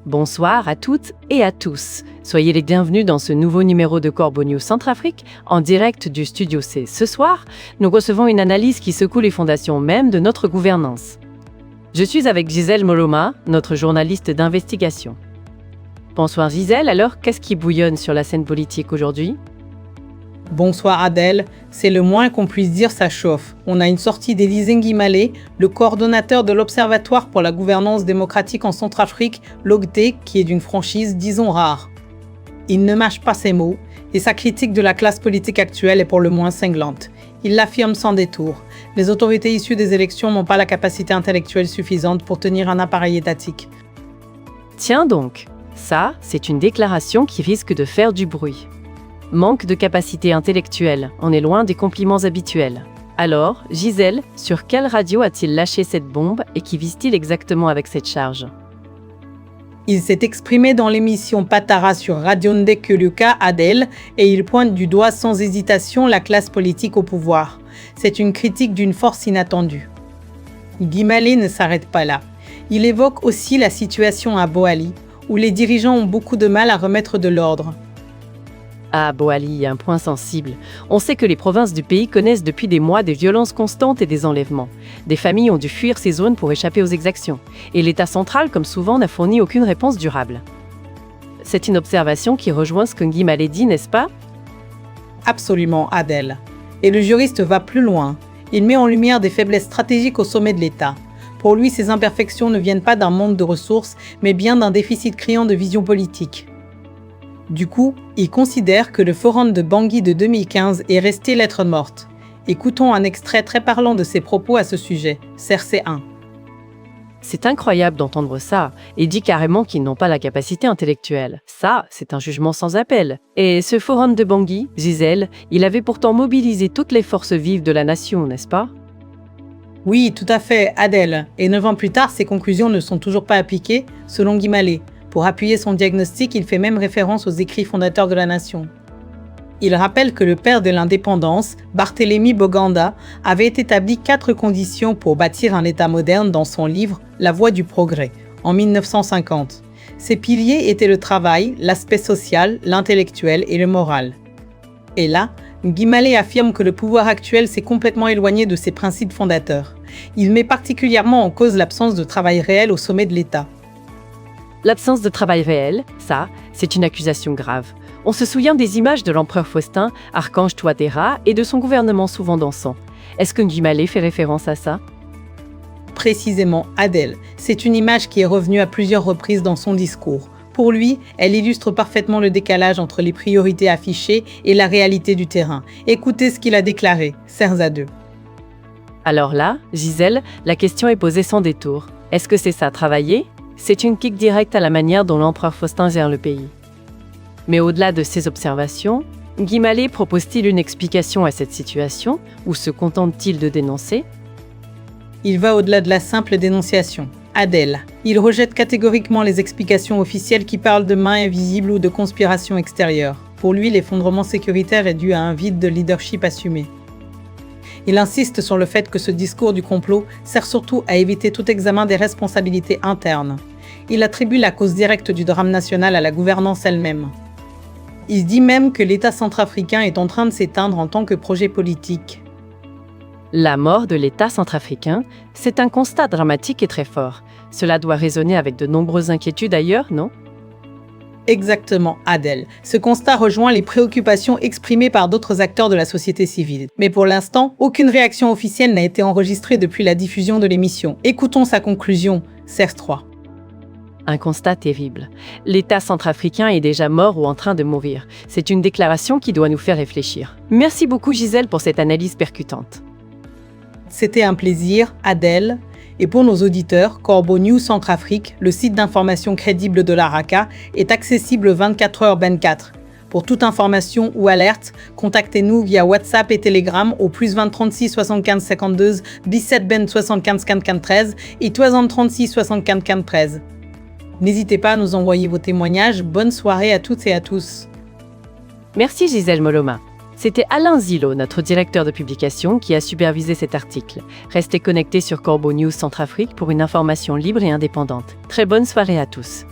Bonsoir à toutes et à tous. Soyez les bienvenus dans ce nouveau numéro de Corbeau News Centrafrique, en direct du Studio C. Ce soir, nous recevons une analyse qui secoue les fondations même de notre gouvernance. Je suis avec Gisèle Moloma, notre journaliste d'investigation. Bonsoir Gisèle, alors qu'est-ce qui bouillonne sur la scène politique aujourd'hui ? Bonsoir Adèle, c'est le moins qu'on puisse dire, ça chauffe. On a une sortie d'Élysée Nguimale, le coordonnateur de l'Observatoire pour la gouvernance démocratique en Centrafrique, l'OGD, qui est d'une franchise, disons, rare. Il ne mâche pas ses mots, et sa critique de la classe politique actuelle est pour le moins cinglante. Il l'affirme sans détour. Les autorités issues des élections n'ont pas la capacité intellectuelle suffisante pour tenir un appareil étatique. Tiens donc, ça, c'est une déclaration qui risque de faire du bruit. Manque de capacité intellectuelle, on est loin des compliments habituels. Alors, Gisèle, sur quelle radio a-t-il lâché cette bombe et qui vise-t-il exactement avec cette charge ? Il s'est exprimé dans l'émission Patara sur Radio Ndekuluka, Adèle, et il pointe du doigt sans hésitation la classe politique au pouvoir. C'est une critique d'une force inattendue. Nguimale ne s'arrête pas là. Il évoque aussi la situation à Boali, où les dirigeants ont beaucoup de mal à remettre de l'ordre. À Boali, un point sensible. On sait que les provinces du pays connaissent depuis des mois des violences constantes et des enlèvements. Des familles ont dû fuir ces zones pour échapper aux exactions. Et l'État central, comme souvent, n'a fourni aucune réponse durable. C'est une observation qui rejoint ce que Nguimale dit, n'est-ce pas ? Absolument, Adèle. Et le juriste va plus loin. Il met en lumière des faiblesses stratégiques au sommet de l'État. Pour lui, ces imperfections ne viennent pas d'un manque de ressources, mais bien d'un déficit criant de vision politique. Du coup, il considère que le forum de Bangui de 2015 est resté lettre morte. Écoutons un extrait très parlant de ses propos à ce sujet, CRC1. C'est incroyable d'entendre ça, et dit carrément qu'ils n'ont pas la capacité intellectuelle. Ça, c'est un jugement sans appel. Et ce forum de Bangui, Gisèle, il avait pourtant mobilisé toutes les forces vives de la nation, n'est-ce pas ? Oui, tout à fait, Adèle. Et 9 ans plus tard, ses conclusions ne sont toujours pas appliquées, selon Nguimale. Pour appuyer son diagnostic, il fait même référence aux écrits fondateurs de la nation. Il rappelle que le père de l'indépendance, Barthélemy Boganda, avait établi 4 conditions pour bâtir un État moderne dans son livre « La voie du progrès » en 1950. Ces piliers étaient le travail, l'aspect social, l'intellectuel et le moral. Et là, Nguimale affirme que le pouvoir actuel s'est complètement éloigné de ses principes fondateurs. Il met particulièrement en cause l'absence de travail réel au sommet de l'État. L'absence de travail réel, ça, c'est une accusation grave. On se souvient des images de l'empereur Faustin, archange Touadéra, et de son gouvernement souvent dansant. Est-ce que Nguimale fait référence à ça ? Précisément, Adèle. C'est une image qui est revenue à plusieurs reprises dans son discours. Pour lui, elle illustre parfaitement le décalage entre les priorités affichées et la réalité du terrain. Écoutez ce qu'il a déclaré, Serres à deux. Alors là, Gisèle, la question est posée sans détour. Est-ce que c'est ça, travailler ? C'est une kick directe à la manière dont l'empereur Faustin gère le pays. Mais au-delà de ces observations, Nguimale propose-t-il une explication à cette situation ou se contente-t-il de dénoncer ? Il va au-delà de la simple dénonciation. Adèle, il rejette catégoriquement les explications officielles qui parlent de mains invisibles ou de conspiration extérieure. Pour lui, l'effondrement sécuritaire est dû à un vide de leadership assumé. Il insiste sur le fait que ce discours du complot sert surtout à éviter tout examen des responsabilités internes. Il attribue la cause directe du drame national à la gouvernance elle-même. Il dit même que l'État centrafricain est en train de s'éteindre en tant que projet politique. La mort de l'État centrafricain, c'est un constat dramatique et très fort. Cela doit résonner avec de nombreuses inquiétudes ailleurs, non ? Exactement, Adèle. Ce constat rejoint les préoccupations exprimées par d'autres acteurs de la société civile. Mais pour l'instant, aucune réaction officielle n'a été enregistrée depuis la diffusion de l'émission. Écoutons sa conclusion, Serres 3. Un constat terrible. L'État centrafricain est déjà mort ou en train de mourir. C'est une déclaration qui doit nous faire réfléchir. Merci beaucoup Gisèle pour cette analyse percutante. C'était un plaisir, Adèle. Et pour nos auditeurs, Corbeau News Centrafrique, le site d'information crédible de la RACA, est accessible 24h24. Pour toute information ou alerte, contactez-nous via WhatsApp et Telegram au +20 36 75 52 17 ben 75 54 13 et 3 36 75 15 13. N'hésitez pas à nous envoyer vos témoignages. Bonne soirée à toutes et à tous. Merci Gisèle Moloma. C'était Alain Zilo, notre directeur de publication, qui a supervisé cet article. Restez connectés sur Corbeau News Centrafrique pour une information libre et indépendante. Très bonne soirée à tous.